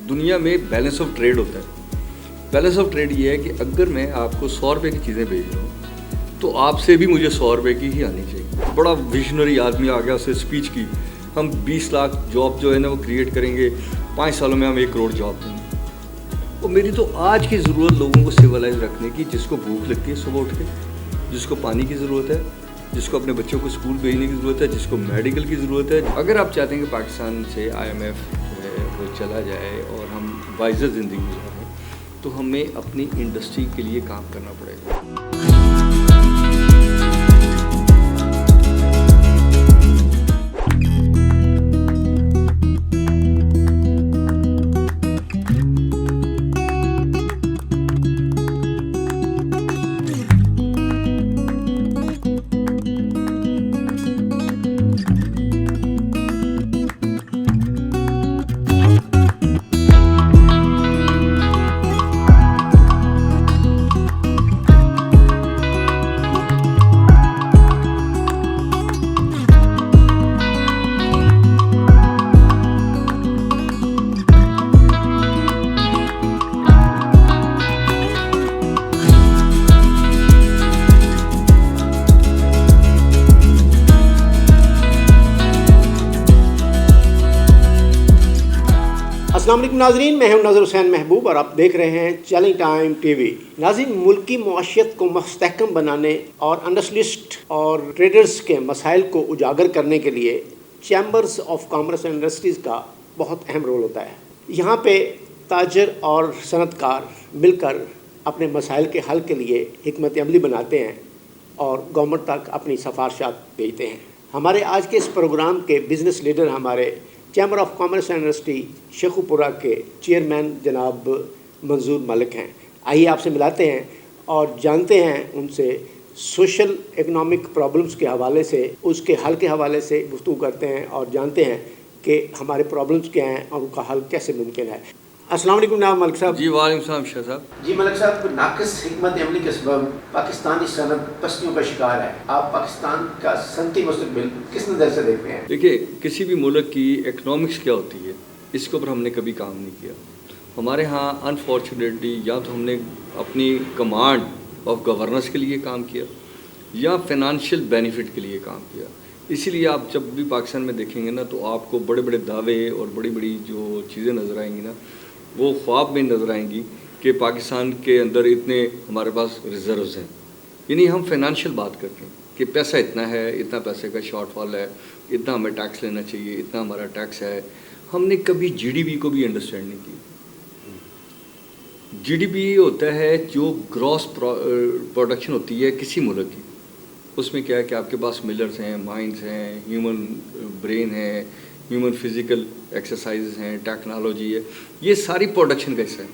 دنیا میں balance of trade ہوتا ہے. بیلنس آف ٹریڈ یہ ہے کہ اگر میں آپ کو 100 روپے کی چیزیں بھیج رہا ہوں تو آپ سے بھی مجھے 100 روپے کی ہی آنی چاہیے. بڑا ویژنری آدمی آ گیا, اسے اسپیچ کی, ہم 20 لاکھ جاب جو ہے نا وہ کریٹ کریں گے, 5 سالوں میں ہم 1 کروڑ جاب دیں گے. اور میری تو آج کی ضرورت لوگوں کو سویلائز رکھنے کی, جس کو بھوک لگتی ہے صبح اٹھ کے, جس کو پانی کی ضرورت ہے, جس کو اپنے بچوں کو اسکول بھیجنے کی ضرورت ہے, جس کو میڈیکل کی ضرورت ہے. اگر آپ چاہتے ہیں کہ پاکستان سے IMF جو ہے وہ چلا جائے اور ہم باعزت زندگی گزاریں, تو ہمیں اپنی انڈسٹری کے لیے کام کرنا پڑے گا. السلام علیکم ناظرین, میں ہوں نظر حسین محبوب اور آپ دیکھ رہے ہیں چیلنج ٹائم ٹی وی. ناظرین, ملکی معیشت کو مستحکم بنانے اور انڈسٹریلسٹ اور ٹریڈرز کے مسائل کو اجاگر کرنے کے لیے chambers of commerce and industries کا بہت اہم رول ہوتا ہے. یہاں پہ تاجر اور صنعت کار مل کر اپنے مسائل کے حل کے لیے حکمت عملی بناتے ہیں اور گورنمنٹ تک اپنی سفارشات بھیجتے ہیں. ہمارے آج کے اس پروگرام کے بزنس لیڈر ہمارے chamber of commerce and industry Shekau پورہ کے چیئرمین جناب منظور ملک ہیں. آئیے آپ سے ملاتے ہیں اور جانتے ہیں ان سے سوشل اکنامک پرابلمس کے حوالے سے, اس کے حل کے حوالے سے گفتگو کرتے ہیں اور جانتے ہیں کہ ہمارے پرابلمس کیا ہیں اور ان کا حل کیسے ممکن ہے. السلام علیکم جناب ملک صاحب. جی وعلیکم السلام شاہ صاحب. جی ملک صاحب, ناقص حکمت عملی کے سبب پاکستانی صنعت پستیوں کا شکار ہے. آپ پاکستان کا صنعتی مستقبل کس نظر سے دیکھتے ہیں؟ دیکھیے, کسی بھی ملک کی اکنامکس کیا ہوتی ہے اس کے اوپر ہم نے کبھی کام نہیں کیا. ہمارے ہاں انفارچونیٹلی یا تو ہم نے اپنی کمانڈ آف گورننس کے لیے کام کیا یا فائنانشیل بینیفٹ کے لیے کام کیا. اسی لیے آپ جب بھی پاکستان میں دیکھیں گے نا تو آپ کو بڑے بڑے دعوے اور بڑی بڑی جو چیزیں نظر آئیں گی نا, وہ خواب میں نظر آئیں گی کہ پاکستان کے اندر اتنے ہمارے پاس ریزروز ہیں. یعنی ہم فائنانشیل بات کرتے ہیں کہ پیسہ اتنا ہے, اتنا پیسے کا شارٹ فال ہے, اتنا ہمیں ٹیکس لینا چاہیے, اتنا ہمارا ٹیکس ہے. ہم نے کبھی GDP کو بھی انڈرسٹینڈ نہیں کی. GDP ہوتا ہے جو گراس پروڈکشن ہوتی ہے کسی ملک کی. اس میں کیا ہے کہ آپ کے پاس ملرز ہیں, مائنز ہیں, ہیومن برین ہے, ہیومن فزیکل ایکسرسائزز ہیں, ٹیکنالوجی ہے, یہ ساری پروڈکشن کا حصہ ہے.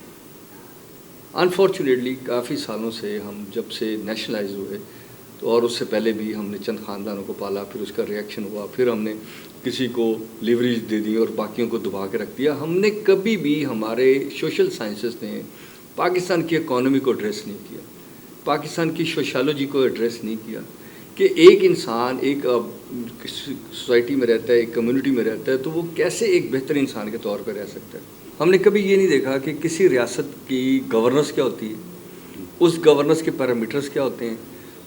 انفارچونیٹلی کافی سالوں سے ہم جب سے نیشنلائز ہوئے تو اور اس سے پہلے بھی ہم نے چند خاندانوں کو پالا, پھر اس کا ریئیکشن ہوا, پھر ہم نے کسی کو لیوریج دے دی اور باقیوں کو دبا کے رکھ دیا. ہم نے کبھی بھی ہمارے سوشل سائنسز نے پاکستان کی اکانومی کو ایڈریس نہیں کیا, پاکستان کی سوشالوجی کو ایڈریس نہیں کیا کہ ایک انسان ایک سوسائٹی میں رہتا ہے, ایک کمیونٹی میں رہتا ہے, تو وہ کیسے ایک بہتر انسان کے طور پہ رہ سکتا ہے. ہم نے کبھی یہ نہیں دیکھا کہ کسی ریاست کی گورننس کیا ہوتی ہے, اس گورننس کے پیرامیٹرز کیا ہوتے ہیں,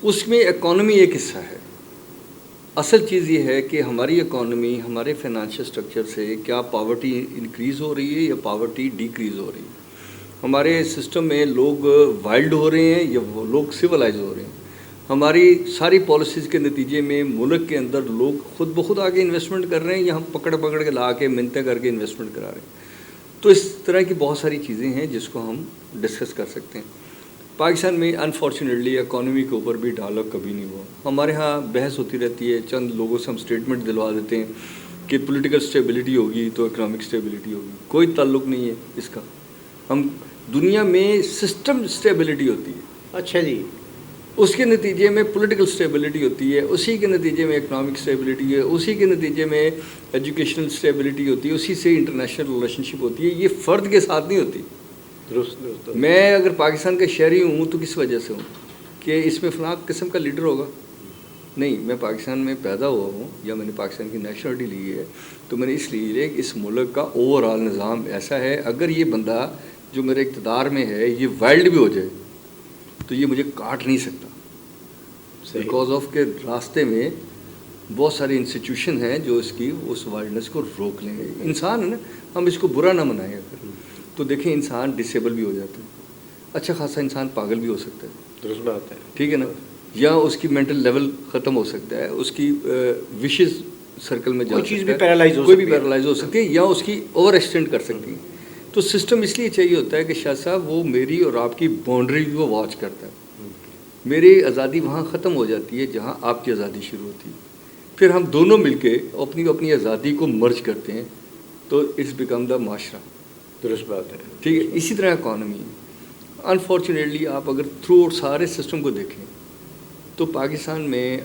اس میں اکانومی ایک حصہ ہے. اصل چیز یہ ہے کہ ہماری اکانومی, ہمارے فائنانشیل اسٹرکچر سے کیا پاورٹی انکریز ہو رہی ہے یا پاورٹی ڈیکریز ہو رہی ہے. ہمارے سسٹم میں لوگ وائلڈ ہو رہے ہیں یا وہ لوگ سویلائز ہو رہے ہیں. ہماری ساری پالیسیز کے نتیجے میں ملک کے اندر لوگ خود بخود آگے انویسٹمنٹ کر رہے ہیں یا ہم پکڑ کے لا کے منتیں کر کے انویسٹمنٹ کرا رہے ہیں. تو اس طرح کی بہت ساری چیزیں ہیں جس کو ہم ڈسکس کر سکتے ہیں. پاکستان میں انفارچونیٹلی اکانومی کے اوپر بھی ڈائلاگ کبھی نہیں ہوا. ہمارے ہاں بحث ہوتی رہتی ہے, چند لوگوں سے ہم اسٹیٹمنٹ دلوا دیتے ہیں کہ پولیٹیکل اسٹیبلٹی ہوگی تو اکنامک اسٹیبلٹی ہوگی. کوئی تعلق نہیں ہے اس کا. ہم دنیا میں سسٹم اسٹیبلٹی ہوتی ہے, اچھا جی, اس کے نتیجے میں پولیٹیکل اسٹیبلٹی ہوتی ہے, اسی کے نتیجے میں اکنامک اسٹیبلٹی ہے, اسی کے نتیجے میں ایجوکیشنل اسٹیبلٹی ہوتی ہے, اسی سے انٹرنیشنل ریلیشن شپ ہوتی ہے. یہ فرد کے ساتھ نہیں ہوتی. درست. میں اگر پاکستان کا شہری ہوں تو کس وجہ سے ہوں کہ اس میں فلاں قسم کا لیڈر ہوگا, نہیں، میں پاکستان میں پیدا ہوا ہوں یا میں نے پاکستان کی نیشنلٹی لی ہے تو میں نے اس لیے لیا کہ اس ملک کا اوور آل نظام ایسا ہے، اگر یہ بندہ جو میرے اقتدار میں ہے یہ وائلڈ بھی ہو جائے تو یہ مجھے کاٹ نہیں سکتا، بیکاز آف کے راستے میں بہت سارے انسٹیٹیوشن ہیں جو اس وائلڈنس کو روک لیں گے. انسان ہے نا، ہم اس کو برا نہ منائیں اگر تو دیکھیں انسان ڈسیبل بھی ہو جاتا ہے، اچھا خاصا انسان پاگل بھی ہو سکتا ہے، درست بات ہے، ٹھیک ہے نا، یا اس کی مینٹل لیول ختم ہو سکتا ہے، اس کی وشز سرکل میں جا کوئی چیز سکتا بھی ہے، پیرالائز ہو کوئی بھی سکتی ہے. پیرالائز ہو سکتی ہے یا اس کی اوور ایکسٹینڈ کر سکتی ہے. تو سسٹم اس لیے چاہیے ہوتا ہے کہ شاہ صاحب وہ میری اور آپ کی باؤنڈری کو واچ کرتا ہے. میری آزادی وہاں ختم ہو جاتی ہے جہاں آپ کی آزادی شروع ہوتی ہے، پھر ہم دونوں مل کے اپنی آزادی کو مرج کرتے ہیں تو اٹس بیکم دا معاشرہ. درست بات ہے، ٹھیک ہے. اسی طرح اکانومی انفارچونیٹلی آپ اگر تھرو آؤٹ سارے سسٹم کو دیکھیں تو پاکستان میں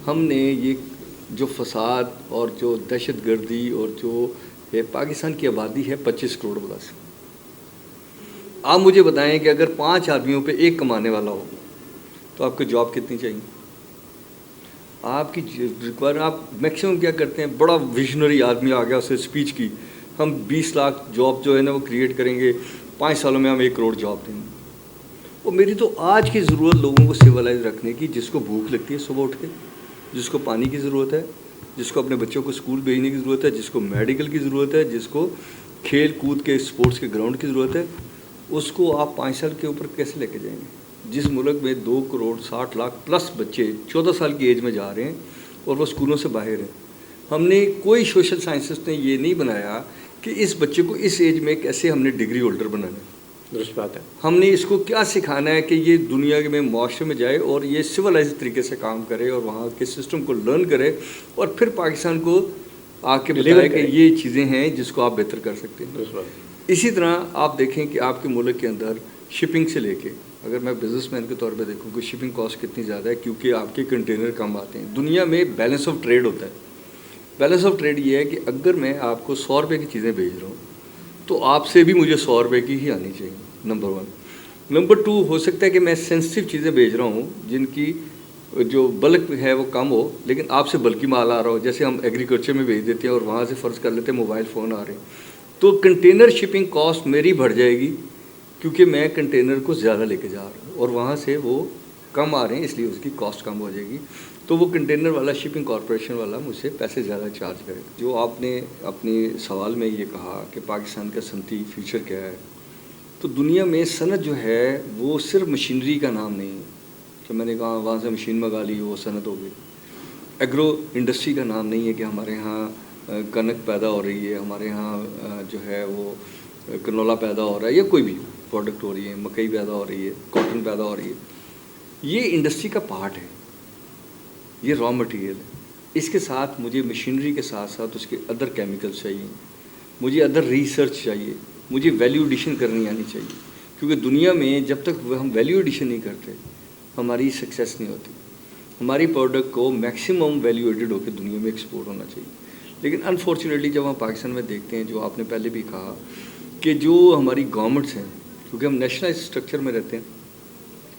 ہم نے یہ جو فساد اور جو دہشت گردی اور جو پاکستان کی آبادی ہے 25 کروڑ پلس. آپ مجھے بتائیں کہ اگر 5 آدمیوں پہ ایک کمانے والا ہو تو آپ کو جاب کتنی چاہیے؟ آپ کی ریکوائر آپ میکسیمم کیا کرتے ہیں، بڑا ویژنری آدمی آ گیا اسے اسپیچ کی، ہم 20 لاکھ جاب جو ہے نا وہ کریٹ کریں گے، 5 سالوں میں ہم 1 کروڑ جاب دیں گے. اور میری تو آج کی ضرورت لوگوں کو سویلائز رکھنے کی، جس کو بھوک لگتی ہے صبح اٹھ کے، جس کو پانی کی ضرورت ہے، جس کو اپنے بچوں کو اسکول بھیجنے کی ضرورت ہے، جس کو میڈیکل کی ضرورت ہے، جس کو کھیل کود کے اسپورٹس کے گراؤنڈ کی ضرورت ہے، اس کو آپ 5 سال کے اوپر کیسے لے کے جائیں گے؟ جس ملک میں 2 کروڑ 60 لاکھ پلس بچے 14 سال کی ایج میں جا رہے ہیں اور وہ اسکولوں سے باہر ہیں. ہم نے کوئی سوشل سائنسز نے یہ نہیں بنایا کہ اس بچے کو اس ایج میں کیسے ہم نے ڈگری ہولڈر بنانا ہے. درست بات ہے. ہم نے اس کو کیا سکھانا ہے کہ یہ دنیا میں معاشرے میں جائے اور یہ سویلائز طریقے سے کام کرے اور وہاں کے سسٹم کو لرن کرے اور پھر پاکستان کو آ کے بتائے کہ یہ چیزیں ہیں جس کو آپ بہتر کر سکتے ہیں. درست بات. اسی طرح آپ دیکھیں کہ آپ کے ملک کے اندر شپنگ سے لے کے، اگر میں بزنس مین کے طور پہ دیکھوں کہ شپنگ کاسٹ کتنی زیادہ ہے کیونکہ آپ کے کنٹینر کم آتے ہیں. دنیا میں بیلنس آف ٹریڈ ہوتا ہے. بیلنس آف ٹریڈ یہ ہے کہ اگر میں آپ کو 100 روپے کی چیزیں بھیج رہا ہوں تو آپ سے بھی مجھے 100 روپے کی ہی آنی چاہیے، نمبر 1. نمبر 2 ہو سکتا ہے کہ میں سینسٹیو چیزیں بھیج رہا ہوں جن کی جو بلک ہے وہ کم ہو لیکن آپ سے بلکی مال آ رہا ہو، جیسے ہم ایگریکلچر میں بھیج دیتے ہیں اور وہاں سے فرض کر لیتے ہیں موبائل فون آ رہے ہیں تو کنٹینر شپنگ کاسٹ میری بڑھ جائے گی کیونکہ میں کنٹینر کو زیادہ لے کے جا رہا ہوں اور وہاں سے وہ کم آ رہے ہیں، اس لیے اس کی کاسٹ کم ہو جائے گی. تو وہ کنٹینر والا شپنگ کارپوریشن والا مجھ سے پیسے زیادہ چارج کرے. جو آپ نے اپنے سوال میں یہ کہا کہ پاکستان کا صنعتی فیوچر کیا ہے، تو دنیا میں صنعت جو ہے وہ صرف مشینری کا نام نہیں ہے کہ میں نے کہا وہاں سے مشین منگا لی وہ صنعت ہو گئی. ایگرو انڈسٹری کا نام نہیں ہے کہ ہمارے ہاں کنک پیدا ہو رہی ہے، ہمارے ہاں جو ہے وہ کنولا پیدا ہو رہا ہے یا کوئی بھی پروڈکٹ ہو رہی ہے، مکئی پیدا ہو رہی ہے، کاٹن پیدا ہو رہی ہے. یہ انڈسٹری کا پارٹ ہے، یہ را مٹیریل ہے. اس کے ساتھ مجھے مشینری کے ساتھ ساتھ اس کے ادر کیمیکلز چاہیے، مجھے ادر ریسرچ چاہیے، مجھے ویلیو ایڈیشن کرنی آنی چاہیے. کیونکہ دنیا میں جب تک ہم ویلیو ایڈیشن نہیں کرتے ہماری سکسیس نہیں ہوتی. ہماری پروڈکٹ کو میکسیمم ویلیو ایڈیڈ ہو کے دنیا میں ایکسپورٹ ہونا چاہیے. لیکن انفارچونیٹلی جب ہم پاکستان میں دیکھتے ہیں، جو آپ نے پہلے بھی کہا کہ جو ہماری گورنمنٹس ہیں، کیونکہ ہم نیشنلائز اسٹرکچر میں رہتے ہیں،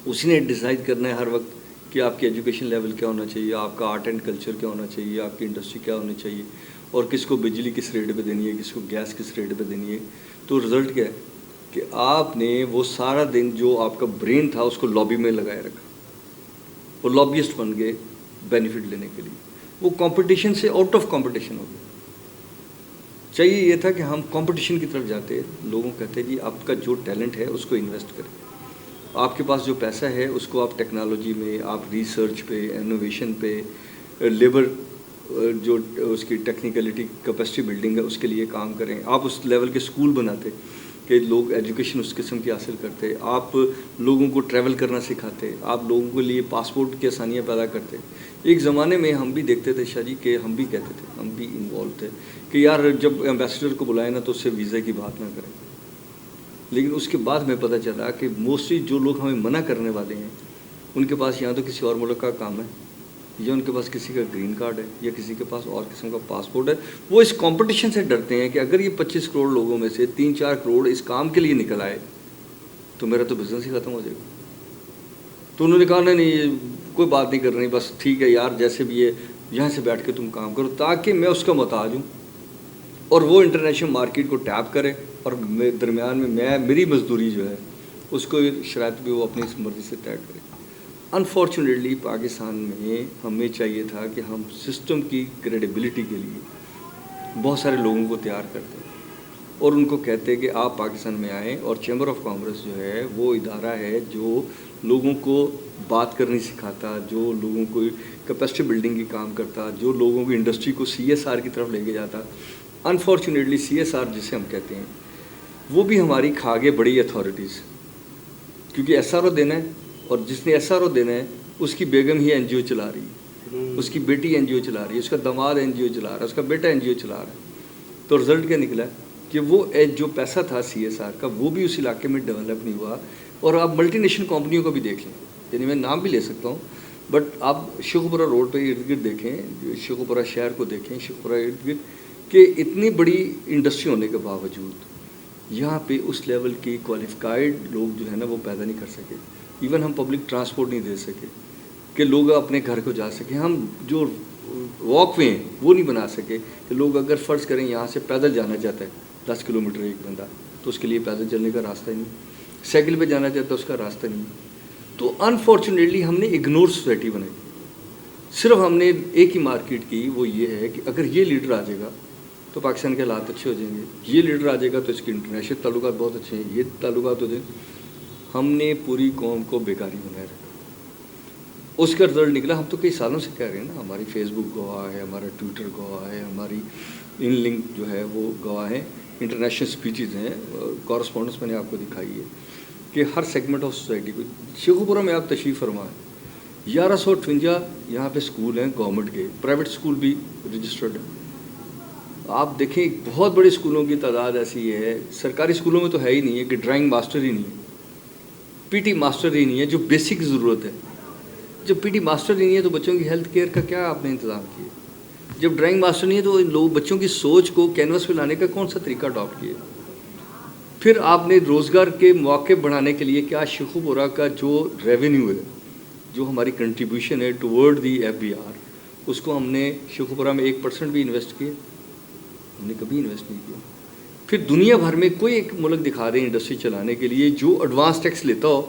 اسی نے ڈیسائڈ کرنا ہے ہر وقت کہ آپ کی ایجوکیشن لیول کیا ہونا چاہیے، آپ کا آرٹ اینڈ کلچر کیا ہونا چاہیے، آپ کی انڈسٹری کیا ہونی چاہیے اور کس کو بجلی کس ریٹ پہ دینی ہے، کس کو گیس کس ریٹ پہ دینی ہے. تو رزلٹ کیا ہے کہ آپ نے وہ سارا دن جو آپ کا برین تھا اس کو لابی میں لگائے رکھا، وہ لابیسٹ بن گئے بینیفٹ لینے کے لیے. وہ کمپٹیشن سے آؤٹ آف کمپٹیشن ہو گئے. چاہیے یہ تھا کہ ہم کمپٹیشن کی طرف جاتے، لوگوں کہتے جی آپ کا جو ٹیلنٹ ہے اس کو انویسٹ کریں، آپ کے پاس جو پیسہ ہے اس کو آپ ٹیکنالوجی میں، آپ ریسرچ پہ، انوویشن پہ، لیبر جو اس کی ٹیکنیکلٹی کیپیسٹی بلڈنگ ہے اس کے لیے کام کریں. آپ اس لیول کے اسکول بناتے کہ لوگ ایجوکیشن اس قسم کی حاصل کرتے، آپ لوگوں کو ٹریول کرنا سکھاتے، آپ لوگوں کے لیے پاسپورٹ کی آسانیاں پیدا کرتے. ایک زمانے میں ہم بھی دیکھتے تھے شاہ جی کہ ہم بھی کہتے تھے، ہم بھی انوالو تھے کہ یار جب ایمبیسڈر کو بلائے نا تو اس سے ویزا کی بات نہ کریں. لیکن اس کے بعد ہمیں پتہ چلا کہ موسٹلی جو لوگ ہمیں منع کرنے والے ہیں ان کے پاس یہاں تو کسی اور ملک کا کام ہے یا ان کے پاس کسی کا گرین کارڈ ہے یا کسی کے پاس اور قسم کا پاسپورٹ ہے. وہ اس کمپٹیشن سے ڈرتے ہیں کہ اگر یہ 25 کروڑ لوگوں میں سے 3-4 کروڑ اس کام کے لیے نکل آئے تو میرا تو بزنس ہی ختم ہو جائے گا. تو انہوں نے کہا نہیں کوئی بات نہیں کر رہی، بس ٹھیک ہے یار جیسے بھی ہے یہاں سے بیٹھ کے تم کام کرو، تاکہ میں اس کا محتاج ہوں اور وہ انٹرنیشنل مارکیٹ کو ٹیپ کرے، اور درمیان میں میری مزدوری جو ہے اس کو شرائط بھی وہ اپنی مرضی سے طے کرے۔ انفارچونیٹلی پاکستان میں ہمیں چاہیے تھا کہ ہم سسٹم کی کریڈیبلٹی کے لیے بہت سارے لوگوں کو تیار کرتے اور ان کو کہتے کہ آپ پاکستان میں آئیں، اور چیمبر آف کامرس جو ہے وہ ادارہ ہے جو لوگوں کو بات کرنی سکھاتا، جو لوگوں کو کیپیسٹی بلڈنگ کی کام کرتا، جو لوگوں کی انڈسٹری کو CSR کی طرف لے کے جاتا۔ انفارچونیٹلی CSR جسے ہم کہتے ہیں وہ بھی ہماری کھا گئے بڑی اتھارٹیز، کیونکہ SRO دینا ہے، اور جس نے SRO دینا ہے اس کی بیگم ہی NGO چلا رہی ہے، اس کی بیٹی NGO چلا رہی ہے، اس کا داماد NGO چلا رہا ہے، اس کا بیٹا NGO چلا رہا ہے۔ تو رزلٹ کیا نکلا کہ وہ جو پیسہ تھا CSR کا وہ بھی اس علاقے میں ڈیولپ نہیں ہوا۔ اور آپ ملٹی نیشنل کمپنیوں کو بھی دیکھ لیں، یعنی میں نام بھی لے سکتا ہوں، بٹ آپ شیخوپورہ روڈ پہ ارد گرد دیکھیں، شیخوپورہ شہر کو دیکھیں، شیخوپورہ ارد گرد، کہ اتنی بڑی انڈسٹری ہونے کے باوجود یہاں پہ اس لیول کی کوالیفائڈ لوگ جو ہے نا وہ پیدا نہیں کر سکے۔ ایون ہم پبلک ٹرانسپورٹ نہیں دے سکے کہ لوگ اپنے گھر کو جا سکیں، ہم جو واک وے ہیں وہ نہیں بنا سکے کہ لوگ اگر فرض کریں یہاں سے پیدل جانا چاہتا ہے 10 کلومیٹر ایک بندہ، تو اس کے لیے پیدل چلنے کا راستہ ہی نہیں، سائیکل پہ جانا چاہتا ہے اس کا راستہ نہیں۔ تو انفارچونیٹلی ہم نے اگنور سوسائٹی بنائی، صرف ہم نے ایک ہی مارکیٹ کی، وہ یہ ہے کہ اگر یہ لیڈر آ جائے گا تو پاکستان کے حالات اچھے ہو جائیں گے، یہ لیڈر آ جائے گا تو اس کے انٹرنیشنل تعلقات بہت اچھے ہیں، یہ تعلقات ہو جائیں۔ ہم نے پوری قوم کو بیکاری بنایا رکھا، اس کا رزلٹ نکلا۔ ہم تو کئی سالوں سے کہہ رہے ہیں نا، ہماری فیس بک گواہ ہے، ہمارا ٹویٹر گواہ ہے، ہماری ان لنک جو ہے وہ گواہ ہیں، انٹرنیشنل سپیچز ہیں، کورسپونڈنس میں نے آپ کو دکھائی ہے کہ ہر سیگمنٹ آف سوسائٹی کو۔ شیخوپورہ میں آپ تشریف فرمائیں، 1158 یہاں پہ سکول ہیں گورنمنٹ کے، پرائیویٹ سکول بھی رجسٹرڈ ہیں۔ آپ دیکھیں بہت بڑے اسکولوں کی تعداد ایسی ہے، سرکاری اسکولوں میں تو ہے ہی نہیں ہے کہ ڈرائنگ ماسٹر ہی نہیں ہے، PT ماسٹر ہی نہیں ہے، جو بیسک ضرورت ہے۔ جب PT ماسٹر ہی نہیں ہے تو بچوں کی ہیلتھ کیئر کا کیا آپ نے انتظام کیا؟ جب ڈرائنگ ماسٹر نہیں ہے تو لوگ بچوں کی سوچ کو کینوس پہ لانے کا کون سا طریقہ اڈاپٹ کیا؟ پھر آپ نے روزگار کے مواقع بڑھانے کے لیے کیا شیخوپورہ کا جو ریونیو ہے، جو ہماری کنٹریبیوشن ہے ٹورڈ دی FBR، اس کو ہم نے شیخوپورہ میں 1% بھی انویسٹ کیا؟ ہم نے کبھی انویسٹ نہیں کیا۔ پھر دنیا بھر میں کوئی ایک ملک دکھا دیں انڈسٹری چلانے کے لیے جو ایڈوانس ٹیکس لیتا ہو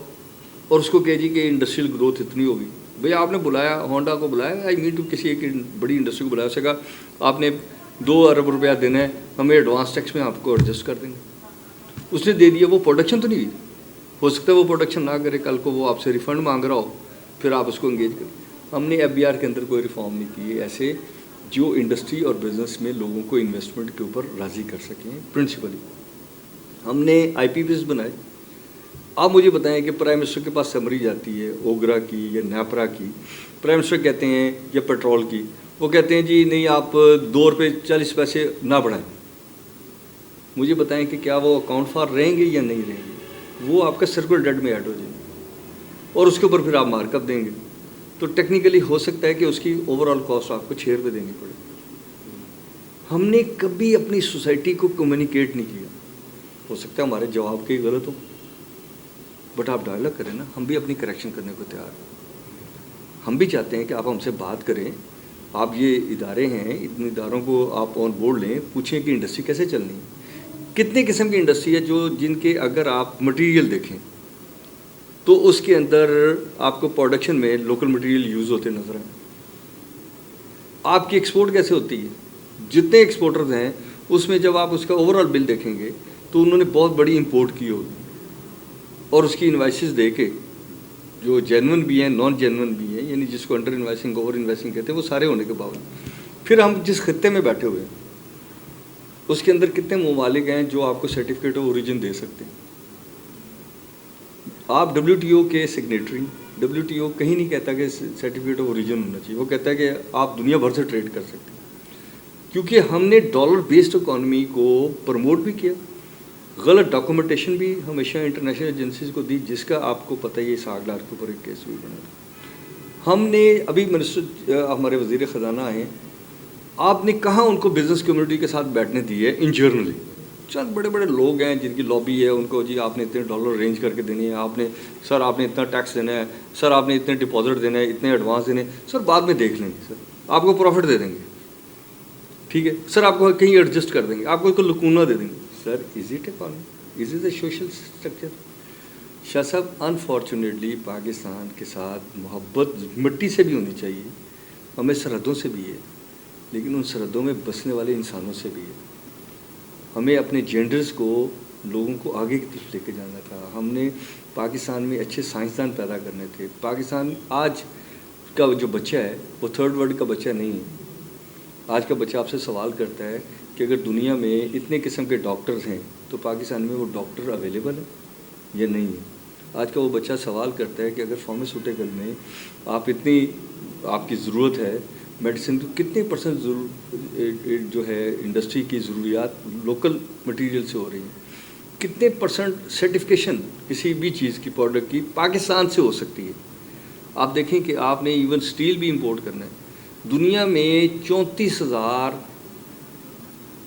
اور اس کو کہہ جی کہ انڈسٹریل گروتھ اتنی ہوگی۔ بھئی آپ نے بلایا ہونڈا کو، بلایا آئی مین ٹو کسی ایک بڑی انڈسٹری کو بلایا، اسے کہا آپ نے 2 ارب روپیہ دینا ہے، ہمیں ایڈوانس ٹیکس میں آپ کو ایڈجسٹ کر دیں گے۔ اس نے دے دیا، وہ پروڈکشن تو نہیں ہوئی، ہو سکتا ہے وہ پروڈکشن نہ کرے، کل کو وہ آپ سے ریفنڈ مانگ رہا ہو، پھر آپ اس کو انگیج کریں۔ ہم نے FBR کے اندر کوئی ریفارم نہیں کی ہے ایسے جو انڈسٹری اور بزنس میں لوگوں کو انویسٹمنٹ کے اوپر راضی کر سکیں پرنسپلی۔ ہم نے IPPs بنائے۔ آپ مجھے بتائیں کہ پرائم منسٹر کے پاس سمری جاتی ہے اوگرا کی یا نیپرا کی، پرائم منسٹر کہتے ہیں یا پیٹرول کی، وہ کہتے ہیں جی نہیں آپ 2 روپے 40 پیسے نہ بڑھائیں۔ مجھے بتائیں کہ کیا وہ اکاؤنٹ فار رہیں گے یا نہیں رہیں گے؟ وہ آپ کا سرکل ڈیڈ میں ایڈ ہو جائے گا اور اس کے اوپر پھر آپ مارک اپ دیں گے، تو ٹیکنیکلی ہو سکتا ہے کہ اس کی اوور آل کاسٹ آپ کو 6 روپے دینی پڑے۔ ہم نے کبھی اپنی سوسائٹی کو کمیونیکیٹ نہیں کیا، ہو سکتا ہے ہمارے جواب کے غلط ہو، بٹ آپ ڈائلاگ کریں نا، ہم بھی اپنی کریکشن کرنے کو تیار ہیں۔ ہم بھی چاہتے ہیں کہ آپ ہم سے بات کریں، آپ یہ ادارے ہیں، اتنے اداروں کو آپ آن بورڈ لیں، پوچھیں کہ انڈسٹری کیسے چلنی ہے، کتنے قسم کی انڈسٹری ہے جو جن کے اگر آپ مٹیریل دیکھیں تو اس کے اندر آپ کو پروڈکشن میں لوکل مٹیریل یوز ہوتے نظر آئیں۔ آپ کی ایکسپورٹ کیسے ہوتی ہے؟ جتنے ایکسپورٹرز ہیں اس میں جب آپ اس کا اوور آل بل دیکھیں گے تو انہوں نے بہت بڑی امپورٹ کی ہوگی، اور اس کی انوائسز دے کے جو جینون بھی ہیں نان جینون بھی ہیں، یعنی جس کو انڈر انوائسنگ اوور انوائسنگ کہتے ہیں، وہ سارے ہونے کے باوجود پھر ہم جس خطے میں بیٹھے ہوئے ہیں اس کے اندر کتنے ممالک ہیں جو آپ کو سرٹیفکیٹ آف اوریجن دے سکتے ہیں۔ آپ WTO کے سگنیٹری، WTO کہیں نہیں کہتا کہ سرٹیفکیٹ آف اوریجن ہونا چاہیے، وہ کہتا ہے کہ آپ دنیا بھر سے ٹریڈ کر سکتے ہیں، کیونکہ ہم نے ڈالر بیسڈ اکانومی کو پروموٹ بھی کیا۔ غلط ڈاکومنٹیشن بھی ہمیشہ انٹرنیشنل ایجنسیز کو دی، جس کا آپ کو پتہ ہے ساگ ڈار کے اوپر ایک کیس بھی بنا۔ ہم نے ابھی منسٹر ہمارے وزیر خزانہ ہیں، آپ نے کہاں ان کو بزنس کمیونٹی کے ساتھ بیٹھنے دی ہے انجرنلی؟ چند بڑے بڑے لوگ ہیں جن کی لابی ہے، ان کو جی آپ نے اتنے ڈالر ارینج کر کے دینے ہیں، آپ نے سر آپ نے اتنا ٹیکس دینا ہے، سر آپ نے اتنے ڈپازٹ دینا ہے، اتنے ایڈوانس دینے ہیں، سر بعد میں دیکھ لیں گے، سر آپ کو پروفٹ دے دیں گے، ٹھیک ہے سر آپ کو کہیں ایڈجسٹ کر دیں گے، آپ کو لکونہ دے دیں گے. Sir is it economy? Is it a social structure? Shah sahib unfortunately Pakistan کے ساتھ محبت مٹی سے بھی ہونی چاہیے، ہمیں سرحدوں سے بھی ہے، لیکن ان سرحدوں میں بسنے والے انسانوں سے بھی ہے. ہمیں اپنے جینڈرز کو، لوگوں کو آگے کی طرف لے کے جانا تھا. ہم نے پاکستان میں اچھے سائنسدان پیدا کرنے تھے. پاکستان آج کا جو بچہ ہے وہ تھرڈ ورلڈ کا بچہ نہیں ہے. آج کا بچہ آپ سے سوال کرتا ہے کہ اگر دنیا میں اتنے قسم کے ڈاکٹرز ہیں تو پاکستان میں وہ ڈاکٹر اویلیبل ہے یا نہیں ہے. آج کا وہ بچہ سوال کرتا ہے کہ اگر فارماسیوٹیکل میں آپ کی ضرورت ہے میڈیسن کو، کتنے پرسنٹ جو ہے انڈسٹری کی ضروریات لوکل مٹیریل سے ہو رہی ہیں، کتنے پرسنٹ سرٹیفکیشن کسی بھی چیز کی پروڈکٹ کی پاکستان سے ہو سکتی ہے. آپ دیکھیں کہ آپ نے ایون سٹیل بھی امپورٹ کرنا ہے. دنیا میں 34,000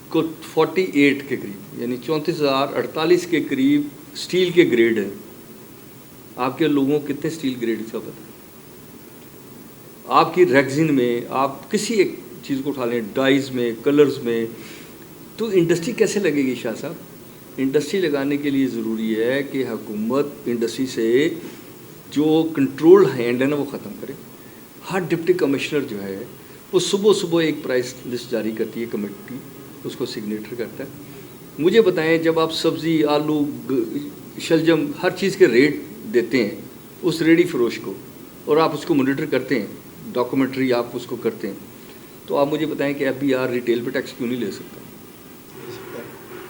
کو 48 کے قریب، یعنی 34,048 کے قریب سٹیل کے گریڈ ہیں. آپ کے لوگوں کو کتنے سٹیل گریڈ کا پتہ ہے؟ آپ کی ریگزن میں آپ کسی ایک چیز کو اٹھا لیں، ڈائز میں، کلرز میں، تو انڈسٹری کیسے لگے گی شاہ صاحب؟ انڈسٹری لگانے کے لیے ضروری ہے کہ حکومت انڈسٹری سے جو کنٹرول ہینڈ ہے نا وہ ختم کرے. ہر ڈپٹی کمشنر جو ہے وہ صبح ایک پرائس لسٹ جاری کرتی ہے کمیٹی، اس کو سگنیچر کرتا ہے. مجھے بتائیں جب آپ سبزی، آلو، شلجم ہر چیز کے ریٹ دیتے ہیں اس ریڈی فروش کو، اور آپ اس کو مانیٹر کرتے ہیں، ڈاکومنٹری آپ اس کو کرتے ہیں، تو آپ مجھے بتائیں کہ FBR ریٹیل پہ ٹیکس کیوں نہیں لے سکتا؟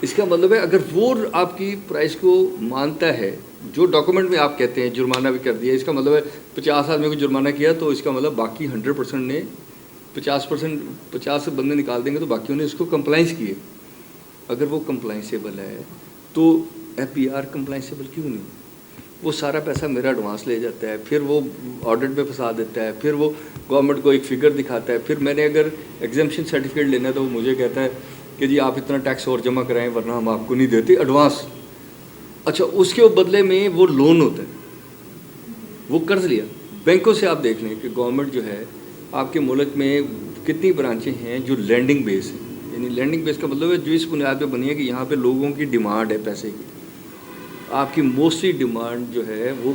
اس کا مطلب ہے اگر وہ آپ کی پرائس کو مانتا ہے، جو ڈاکومنٹ میں آپ کہتے ہیں جرمانہ بھی کر دیا، اس کا مطلب ہے 50 آدمی کو جرمانہ کیا تو اس کا مطلب باقی 100% نے 50 بندے نکال دیں گے تو باقیوں نے اس کو کمپلائنس کیے. اگر وہ کمپلائنسیبل ہے تو FBR کمپلائنسیبل کیوں نہیں؟ وہ سارا پیسہ میرا ایڈوانس لے جاتا ہے، پھر وہ آڈٹ میں پھنسا دیتا ہے، پھر وہ گورنمنٹ کو ایک فگر دکھاتا ہے، پھر میں نے اگر ایگزمپشن سرٹیفکیٹ لینا ہے تو وہ مجھے کہتا ہے کہ جی آپ اتنا ٹیکس اور جمع کرائیں ورنہ ہم آپ کو نہیں دیتے ایڈوانس. اچھا اس کے بدلے میں وہ لون ہوتا ہے، وہ قرض لیا بینکوں سے. آپ دیکھ لیں کہ گورنمنٹ جو ہے آپ کے ملک میں کتنی برانچیں ہیں جو لینڈنگ بیس ہیں، یعنی لینڈنگ بیس کا مطلب ہے جو اس بنیاد پہ بنی ہے کہ یہاں پہ لوگوں کی ڈیمانڈ ہے پیسے کی. آپ کی موسٹلی ڈیمانڈ جو ہے وہ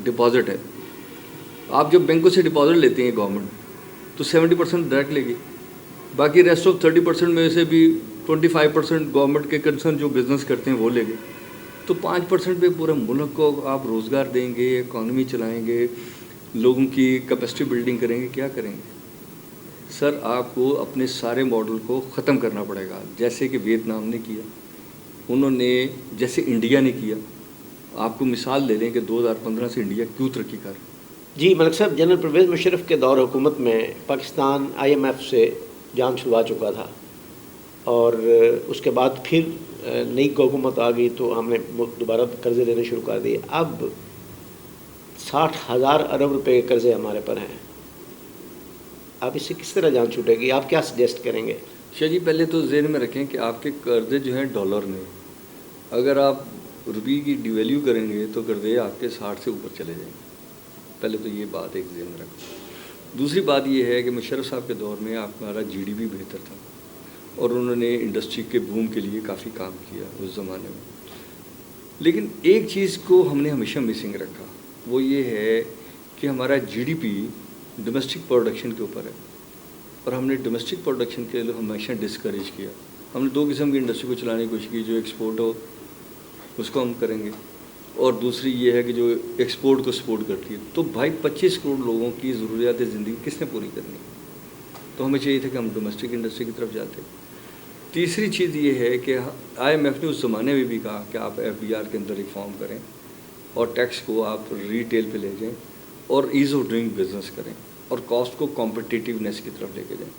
ڈپازٹ ہے. آپ جب بینکوں سے ڈپازٹ لیتے ہیں گورنمنٹ تو 70% ڈائریکٹ لے گی، باقی ریسٹ آف 30% میں سے بھی 25% گورنمنٹ کے کنسرن جو بزنس کرتے ہیں وہ لے گئے. تو 5% پہ پورے ملک کو آپ روزگار دیں گے، اکانومی چلائیں گے، لوگوں کی کیپیسٹی بلڈنگ کریں گے، کیا کریں گے؟ سر آپ کو اپنے سارے ماڈل کو ختم کرنا پڑے گا، جیسے کہ ویتنام نے کیا، انہوں نے جیسے انڈیا نے کیا. آپ کو مثال لے لیں کہ 2015 سے انڈیا کیوں ترقی کر. جی ملک صاحب، جنرل پرویز مشرف کے دور حکومت میں پاکستان IMF سے جان چھڑوا چکا تھا، اور اس کے بعد پھر نئی حکومت آ گئی تو ہم نے دوبارہ قرضے لینے شروع کر دیے. اب 60,000 ارب روپے کے قرضے ہمارے پر ہیں. آپ اس سے کس طرح جان چھوٹے گی؟ آپ کیا سجیسٹ کریں گے؟ شاہ جی پہلے تو ذہن میں رکھیں کہ آپ کے قرضے جو ہیں ڈالر میں، اگر آپ روپی کی ڈی ویلیو کریں گے تو قرضے آپ کے 60 سے اوپر چلے جائیں گے. پہلے تو یہ بات ایک ذہن میں رکھیں. دوسری بات یہ ہے کہ مشرف صاحب کے دور میں آپ کا GDP بہتر تھا اور انہوں نے انڈسٹری کے بوم کے لیے کافی کام کیا اس زمانے میں. لیکن ایک چیز کو ہم نے ہمیشہ مسنگ رکھا، وہ یہ ہے کہ ہمارا GDP ڈومیسٹک پروڈکشن کے اوپر ہے، اور ہم نے ڈومیسٹک پروڈکشن کے لیے ہمیشہ ڈسکریج کیا. ہم نے 2 قسم کی انڈسٹری کو چلانے کی کوشش کی، جو ایکسپورٹ ہو اس کو ہم کریں گے، اور دوسری یہ ہے کہ جو ایکسپورٹ کو سپورٹ کرتی ہے. تو بھائی 25 کروڑ لوگوں کی ضروریات زندگی کس نے پوری کرنی؟ تو ہمیں چاہیے تھا کہ ہم ڈومیسٹک انڈسٹری کی طرف جاتے. تیسری چیز یہ ہے کہ IMF نے اس زمانے میں بھی کہا کہ آپ FBR کے اندر ریفارم کریں اور ٹیکس کو آپ ریٹیل پہ لے جائیں اور ایز آف ڈوئنگ بزنس کریں اور کاسٹ کو کمپٹیٹیونیس کی طرف لے کے جائیں.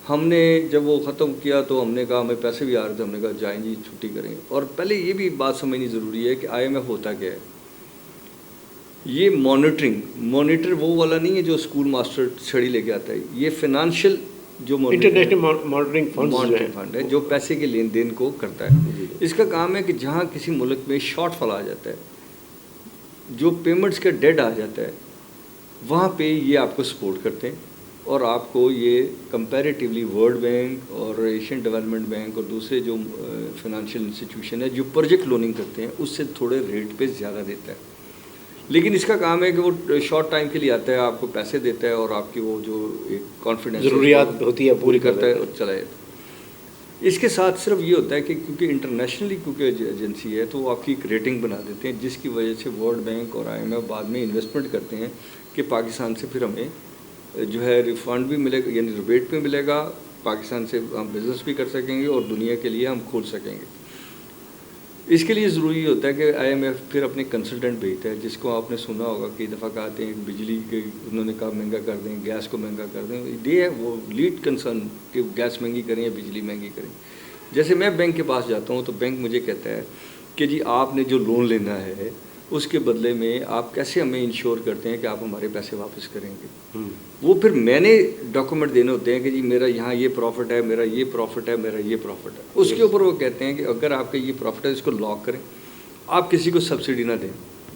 ہم نے جب وہ ختم کیا تو ہم نے کہا ہمیں پیسے بھی آ رہے تھے، ہم نے کہا جائیں جی چھٹی کریں. اور پہلے یہ بھی بات سمجھنی ضروری ہے کہ IMF ہوتا کیا ہے. یہ مانیٹر وہ والا نہیں ہے جو اسکول ماسٹر چھڑی لے کے آتا ہے. یہ فائنانشیل جو انٹرنیشنل مانیٹرنگ فنڈ ہے جو پیسے کے لین دین کو کرتا ہے. اس کا کام ہے کہ جہاں کسی ملک میں شارٹ فال آ جاتا ہے, جو پیمنٹس کا ڈیڈ آ جاتا ہے, وہاں پہ یہ آپ کو سپورٹ کرتے ہیں اور آپ کو یہ کمپیریٹیولی ورلڈ بینک اور ایشین ڈیولپمنٹ بینک اور دوسرے جو فائنانشیل انسٹیٹیوشن ہے جو پروجیکٹ لوننگ کرتے ہیں اس سے تھوڑے ریٹ پہ زیادہ دیتا ہے. لیکن اس کا کام ہے کہ وہ شارٹ ٹائم کے لیے آتا ہے, آپ کو پیسے دیتا ہے اور آپ کی وہ جو ایک کانفیڈنس ضروریات ہوتی ہے پوری کرتا ہے اور چلا جاتا ہے. اس کے ساتھ صرف یہ ہوتا ہے کہ کیونکہ انٹرنیشنلی کیونکہ ایجنسی ہے تو وہ آپ کی ایک ریٹنگ بنا دیتے ہیں, جس کی وجہ سے ورلڈ بینک اور IMF بعد میں انویسٹمنٹ کرتے ہیں کہ پاکستان سے پھر ہمیں جو ہے ریفنڈ بھی ملے گا, یعنی ریبیٹ بھی ملے گا, پاکستان سے ہم بزنس بھی کر سکیں گے اور دنیا کے لیے ہم کھول سکیں گے. اس کے لیے ضروری ہوتا ہے کہ IMF پھر اپنے کنسلٹنٹ بھیجتا ہے, جس کو آپ نے سنا ہوگا کئی دفعہ کہتے ہیں بجلی کے انہوں نے کہا مہنگا کر دیں, گیس کو مہنگا کر دیں. یہ ہے وہ لیڈ کنسرن کہ گیس مہنگی کریں یا بجلی مہنگی کریں. جیسے میں بینک کے پاس جاتا ہوں تو بینک مجھے کہتا ہے کہ جی آپ نے جو لون لینا ہے اس کے بدلے میں آپ کیسے ہمیں انشور کرتے ہیں کہ آپ ہمارے پیسے واپس کریں گے. وہ پھر میں نے ڈاکومنٹ دینے ہوتے ہیں کہ جی میرا یہاں یہ پروفٹ ہے, میرا یہ پروفٹ ہے, میرا یہ پروفٹ ہے. اس کے اوپر وہ کہتے ہیں کہ اگر آپ کا یہ پروفٹ ہے اس کو لاک کریں, آپ کسی کو سبسڈی نہ دیں,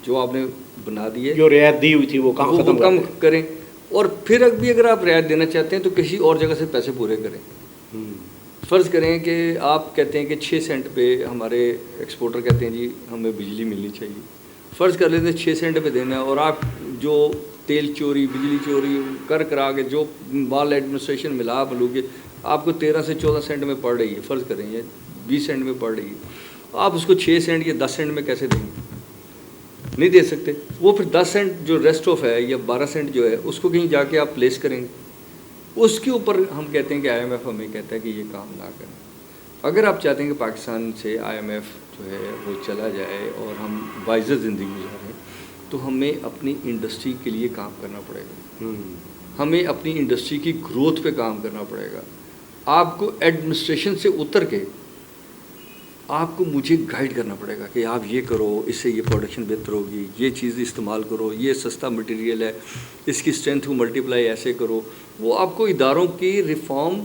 جو آپ نے بنا دی ہے جو رعایت دی ہوئی تھی وہ کم کریں, اور پھر اگر آپ رعایت دینا چاہتے ہیں تو کسی اور جگہ سے پیسے پورے کریں. فرض کریں کہ آپ کہتے ہیں کہ 6 سینٹ پہ ہمارے ایکسپورٹر کہتے ہیں جی ہمیں بجلی ملنی چاہیے. فرض کر لیتے ہیں 6 سینٹ پہ دینا ہے, اور آپ جو تیل چوری بجلی چوری کرا کے جو مال ایڈمنسٹریشن ملا بلو کے آپ کو 13 سے 14 سینٹ میں پڑ رہی ہے, فرض کریں یا 20 سینٹ میں پڑ رہی ہے, آپ اس کو 6 سینٹ یا 10 سینٹ میں کیسے دیں گے؟ نہیں دے سکتے. وہ پھر 10 سینٹ جو ریسٹ آف ہے یا 12 سینٹ جو ہے اس کو کہیں جا کے آپ پلیس کریں گے. اس کے اوپر ہم کہتے ہیں کہ IMF ہمیں کہتا ہے کہ یہ کام نہ کریں. اگر آپ چاہتے ہیں کہ پاکستان سے IMF جو ہے وہ چلا جائے اور ہم باعزت زندگی گزاریں تو ہمیں اپنی انڈسٹری کے لیے کام کرنا پڑے گا, ہمیں اپنی انڈسٹری کی گروتھ پہ کام کرنا پڑے گا. آپ کو ایڈمنسٹریشن سے اتر کے آپ کو مجھے گائیڈ کرنا پڑے گا کہ آپ یہ کرو, اس سے یہ پروڈکشن بہتر ہوگی, یہ چیز استعمال کرو, یہ سستا مٹیریل ہے, اس کی اسٹرینتھ کو ملٹیپلائی ایسے کرو. وہ آپ کو اداروں کی ریفارم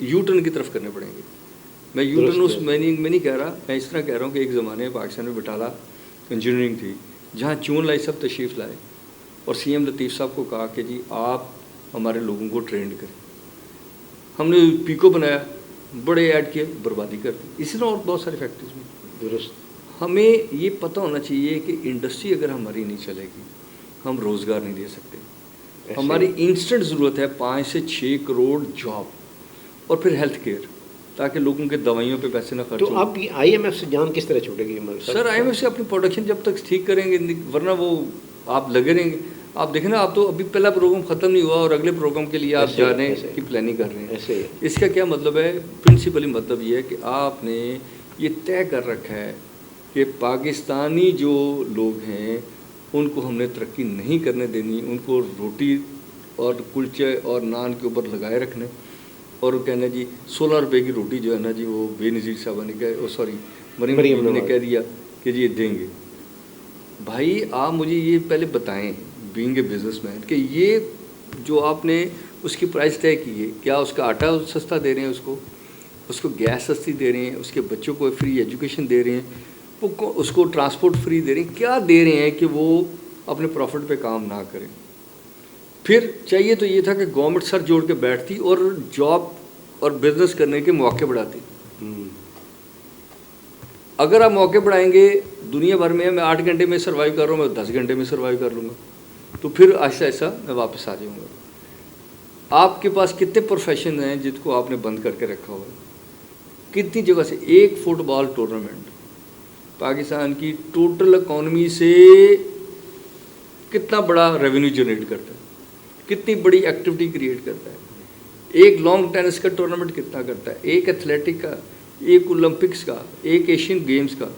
یو ٹرن کی طرف کرنے پڑیں گے. میں یو ٹرن اس میں نہیں کہہ رہا, میں اس طرح کہہ رہا ہوں کہ ایک زمانے میں پاکستان میں بٹالہ انجینئرنگ تھی, جہاں چون لائی صاحب تشریف لائے اور CM لطیف صاحب کو کہا کہ جی آپ ہمارے لوگوں کو ٹرینڈ کریں. ہم نے پیکو بنایا, بڑے ایڈ کیے, بربادی کر دی. اسی طرح اور بہت سارے فیکٹریز میں درست. ہمیں یہ پتہ ہونا چاہیے کہ انڈسٹری اگر ہماری نہیں چلے گی ہم روزگار نہیں دے سکتے. ہماری انسٹنٹ ضرورت ہے 5 سے 6 کروڑ جاب اور پھر ہیلتھ کیئر, تاکہ لوگوں کے دوائیوں پہ پیسے نہ خرچ ہوں. تو آپ کی IMF سے جان کس طرح چھوٹے گی؟ سر IMF سے اپنی پروڈکشن جب تک ٹھیک کریں گے, ورنہ وہ آپ لگے رہیں گے. آپ دیکھیں نا, آپ تو ابھی پہلا پروگرام ختم نہیں ہوا اور اگلے پروگرام کے لیے آپ جانے کی پلاننگ کر رہے ہیں. اس کا کیا مطلب ہے؟ پرنسپلی مطلب یہ ہے کہ آپ نے یہ طے کر رکھا ہے کہ پاکستانی جو لوگ ہیں ان کو ہم نے ترقی نہیں کرنے دینی, ان کو روٹی اور کلچے اور نان کے اوپر لگائے رکھنے, اور وہ کہنا جی 16 روپے کی روٹی جو ہے نا جی وہ بے نظیر صاحبہ نے کہا, مریم نے کہہ دیا کہ جی یہ دیں گے. بھائی آپ مجھے یہ پہلے بتائیں بینگ اے بزنس مین کہ یہ جو آپ نے اس کی پرائز طے کی ہے, کیا اس کا آٹا سستا دے رہے ہیں, اس کو گیس سستی دے رہے ہیں, اس کے بچوں کو فری ایجوکیشن دے رہے ہیں, وہ اس کو ٹرانسپورٹ فری دے رہے ہیں, کیا دے رہے ہیں کہ وہ اپنے پروفٹ پہ کام نہ کریں؟ پھر چاہیے تو یہ تھا کہ گورنمنٹ سر جوڑ کے بیٹھتی اور جاب اور بزنس کرنے کے مواقع بڑھاتی. اگر آپ موقع بڑھائیں گے دنیا بھر میں 8 گھنٹے میں سروائیو کر رہا ہوں, میں 10 گھنٹے میں سروائیو کر لوں گا, تو پھر آہستہ آہستہ میں واپس آ جاؤں گا. آپ کے پاس کتنے پروفیشن ہیں جن کو آپ نے بند کر کے رکھا ہوا ہے؟ کتنی جگہ سے ایک فٹ بال ٹورنامنٹ پاکستان کی ٹوٹل اکانومی سے کتنا بڑا ریونیو جنریٹ کرتا ہے, کتنی بڑی ایکٹیویٹی کریٹ کرتا ہے. ایک لانگ ٹینس کا ٹورنامنٹ کتنا کرتا ہے, ایک ایتھلیٹک کا, ایک اولمپکس کا, ایک ایشین گیمز کا.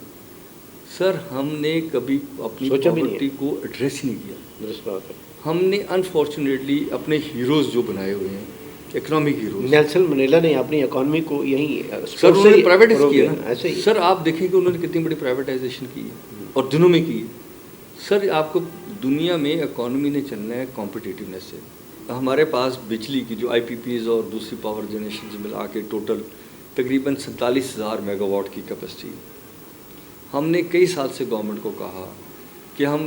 سر ہم نے کبھی اپنی پاورٹی کو ایڈریس نہیں کیا. ہم نے انفارچونیٹلی اپنے ہیروز جو بنائے ہوئے ہیں, اکنامک ہیروز. نیلسن منڈیلا نے اپنی اکانومی کو یہی سر انہوں نے پرائیویٹائز کیا نا. سر آپ دیکھیں کہ انہوں نے کتنی بڑی پرائیویٹائزیشن کی ہے اور دنوں میں کی ہے. سر آپ کو دنیا میں اکانومی نے چلنا ہے کمپٹیٹیونیس سے. ہمارے پاس بجلی کی جو آئی پی پیز اور دوسری پاور جنریشن سے ملا کے ٹوٹل تقریباً 47,000 میگا واٹ کی کیپیسٹی. ہم نے کئی سال سے گورنمنٹ کو کہا کہ ہم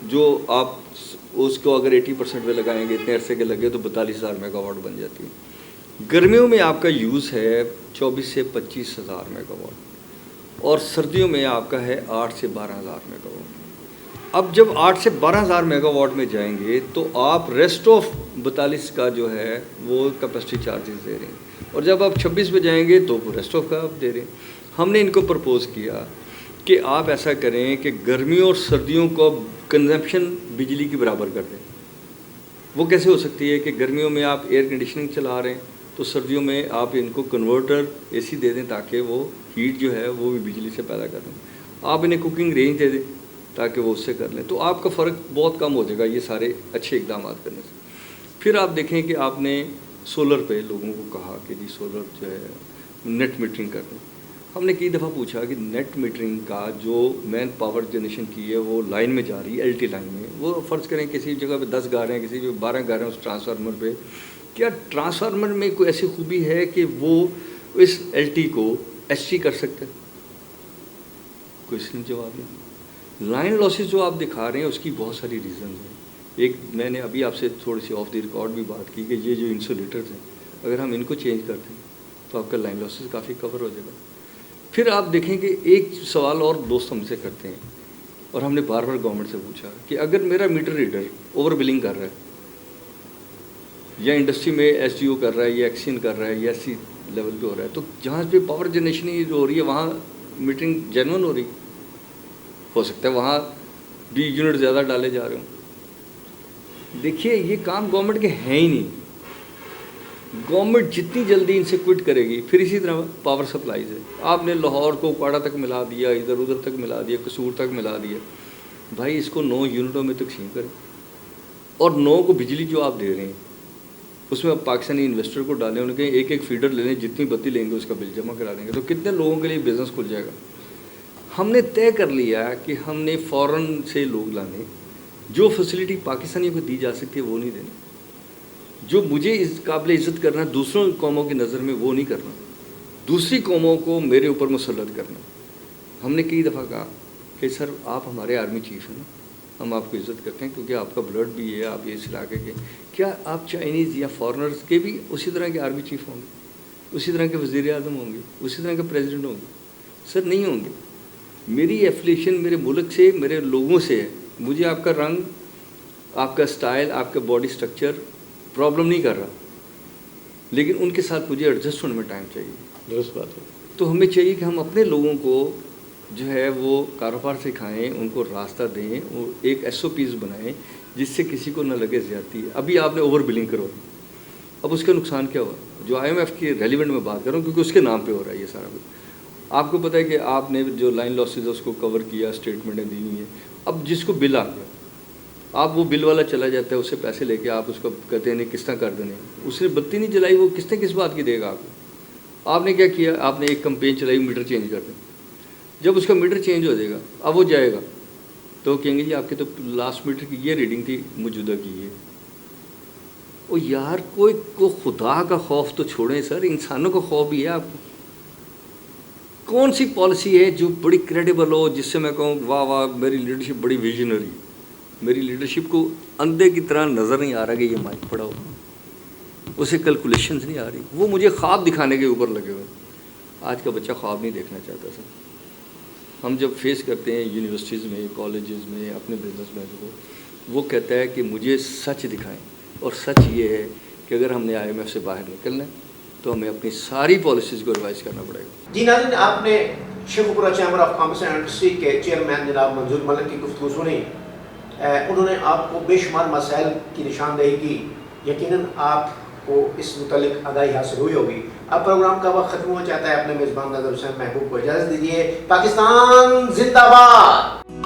جو آپ اس کو اگر 80% پہ لگائیں گے اتنے عرصے کے لگے تو 42,000 میگا واٹ بن جاتی ہے. گرمیوں میں آپ کا یوز ہے 24 سے 25,000 میگا واٹ اور سردیوں میں آپ کا ہے 8 سے 12,000 میگا واٹ. اب جب 8 سے 12,000 میگا واٹ میں جائیں گے تو آپ ریسٹ آف 42 کا جو ہے وہ کیپیسٹی چارجز دے رہے ہیں, اور جب آپ 26 پہ جائیں گے تو ریسٹ آف کا آپ دے رہے ہیں. ہم نے ان کو پرپوز کیا کہ آپ ایسا کریں کہ گرمیوں اور سردیوں کو کنزمپشن بجلی کی برابر کر دیں. وہ کیسے ہو سکتی ہے کہ گرمیوں میں آپ ایئر کنڈیشننگ چلا رہے ہیں تو سردیوں میں آپ ان کو کنورٹر اے سی دے دیں تاکہ وہ ہیٹ جو ہے وہ بھی بجلی سے پیدا کر دیں. آپ انہیں کوکنگ رینج دے دیں تاکہ وہ اس سے کر لیں, تو آپ کا فرق بہت کم ہو جائے گا یہ سارے اچھے اقدامات کرنے سے. پھر آپ دیکھیں کہ آپ نے سولر پہ لوگوں کو کہا کہ جی سولر جو ہے نیٹ میٹرنگ کر دیں. ہم نے کئی دفعہ پوچھا کہ نیٹ میٹرنگ کا جو مین پاور جنریشن کی ہے وہ لائن میں جا رہی ہے, ایل ٹی لائن میں, وہ فرض کریں کسی جگہ پہ 10 گارے ہیں, کسی پہ 12 گارے ہیں اس ٹرانسفارمر پہ, کیا ٹرانسفارمر میں کوئی ایسی خوبی ہے کہ وہ اس ایل ٹی کو ایس ٹی کر سکتے؟ کوئی اس نے جواب نہیں. لائن لاسز جو آپ دکھا رہے ہیں اس کی بہت ساری ریزنز ہیں. ایک میں نے ابھی آپ سے تھوڑی سی آف دی ریکارڈ بھی بات کی کہ یہ جو انسولیٹرز ہیں اگر ہم ان کو چینج کر دیں تو آپ کا لائن لاسز کافی کور ہو جائے گا. پھر آپ دیکھیں کہ ایک سوال اور دوست ہم سے کرتے ہیں اور ہم نے بار بار گورنمنٹ سے پوچھا کہ اگر میرا میٹر ریڈر اوور بلنگ کر رہا ہے یا انڈسٹری میں ایس ڈی او کر رہا ہے یا ایکسین کر رہا ہے یا ایس سی لیول پہ ہو رہا ہے تو جہاں پہ پاور جنریشن جو ہو رہی ہے وہاں میٹرنگ جینون ہو رہی ہو سکتا ہے وہاں بھی یونٹ زیادہ ڈالے جا رہے ہوں. دیکھیے یہ کام گورنمنٹ کے ہیں ہی نہیں. گورنمنٹ جتنی جلدی ان سے کوئٹ کرے گی. پھر اسی طرح پاور سپلائیز ہے, آپ نے لاہور کو کوڑا تک ملا دیا, ادھر ادھر تک ملا دیا, قصور تک ملا دیا. بھائی اس کو 9 یونٹوں میں تقسیم کریں اور 9 کو بجلی جو آپ دے رہے ہیں اس میں آپ پاکستانی انویسٹر کو ڈالیں, ان کے ایک فیڈر لے لیں, جتنی بتی لیں گے اس کا بل جمع کرا دیں گے تو کتنے لوگوں کے لیے بزنس کھل جائے گا. ہم نے طے کر لیا کہ ہم نے فورن سے لوگ لانے, جو فیسلٹی پاکستانیوں کو دی جا سکتی ہے وہ نہیں دینی, جو مجھے اس قابل عزت کرنا ہے دوسروں قوموں کی نظر میں وہ نہیں کرنا, دوسری قوموں کو میرے اوپر مسلط کرنا. ہم نے کئی دفعہ کہا کہ سر آپ ہمارے آرمی چیف ہیں نا, ہم آپ کو عزت کرتے ہیں کیونکہ آپ کا بلڈ بھی ہے, آپ اس علاقے کے, کیا آپ چائنیز یا فارنرز کے بھی اسی طرح کے آرمی چیف ہوں گے, اسی طرح کے وزیر اعظم ہوں گے, اسی طرح کے پریزیڈنٹ ہوں گے؟ سر نہیں ہوں گے. میری ایفلیشن میرے ملک سے, میرے لوگوں سے ہے. مجھے آپ کا رنگ, آپ کا سٹائل, آپ کا باڈی سٹرکچر پرابلم نہیں کر رہا, لیکن ان کے ساتھ مجھے ایڈجسٹ ہونے میں ٹائم چاہیے. درست بات ہے. تو ہمیں چاہیے کہ ہم اپنے لوگوں کو جو ہے وہ کاروبار سکھائیں, ان کو راستہ دیں, اور ایک ایس او پیز بنائیں جس سے کسی کو نہ لگے زیادتی. ابھی آپ نے اوور بلنگ کرو, اب اس کا نقصان کیا ہوا؟ جو آئی ایم ایف کی ریلیونٹ میں بات کر رہا ہوں کیونکہ اس کے نام پہ ہو رہا ہے یہ سارا کچھ. آپ کو پتہ ہے کہ آپ نے جو لائن لاسز ہے اس کو کور کیا, اسٹیٹمنٹیں دی ہوئی ہیں. اب جس کو بل آ گیا آپ وہ بل والا چلا جاتا ہے, اس سے پیسے لے کے آپ اس کو کہتے ہیں نہیں قسطیں کر دینے, اس نے بتی نہیں جلائی, وہ قسطیں کس بات کی دے گا آپ کو؟ آپ نے کیا کیا, آپ نے ایک کمپین چلائی میٹر چینج کر دیں. جب اس کا میٹر چینج ہو جائے گا اب وہ جائے گا تو کہیں گے جی آپ کے تو لاسٹ میٹر کی یہ ریڈنگ تھی موجودہ کی ہے. او یار کوئی کو خدا کا خوف تو چھوڑیں سر, انسانوں کا خوف بھی ہے آپ کو. کون سی پالیسی ہے جو بڑی کریڈیبل ہو, جس سے میں کہوں واہ واہ میری لیڈرشپ بڑی ویژنری, میری لیڈرشپ کو اندھے کی طرح نظر نہیں آ رہا کہ یہ مائک پڑا ہو, اسے کیلکولیشنز نہیں آ رہی, وہ مجھے خواب دکھانے کے اوپر لگے ہوئے. آج کا بچہ خواب نہیں دیکھنا چاہتا سر. ہم جب فیس کرتے ہیں یونیورسٹیز میں, کالجز میں, اپنے بزنس مین کو, وہ کہتا ہے کہ مجھے سچ دکھائیں, اور سچ یہ ہے کہ اگر ہم نے آئی ایم ایف سے باہر نکلنا ہے تو ہمیں اپنی ساری پالیسیز کو ریوائز کرنا پڑے گا. جی ناظرین, آپ نے شیخو پورہ chamber of commerce and industry کے چیئرمین جناب منظور ملک کی گفتگو سنی. انہوں نے آپ کو بے شمار مسائل کی نشاندہی کی, یقیناً آپ کو اس متعلق آگاہی حاصل ہوئی ہوگی. اب پروگرام کا وقت ختم ہو جاتا ہے, اپنے میزبان نظر حسین محبوب کو اجازت دیجیے. پاکستان زندہ باد.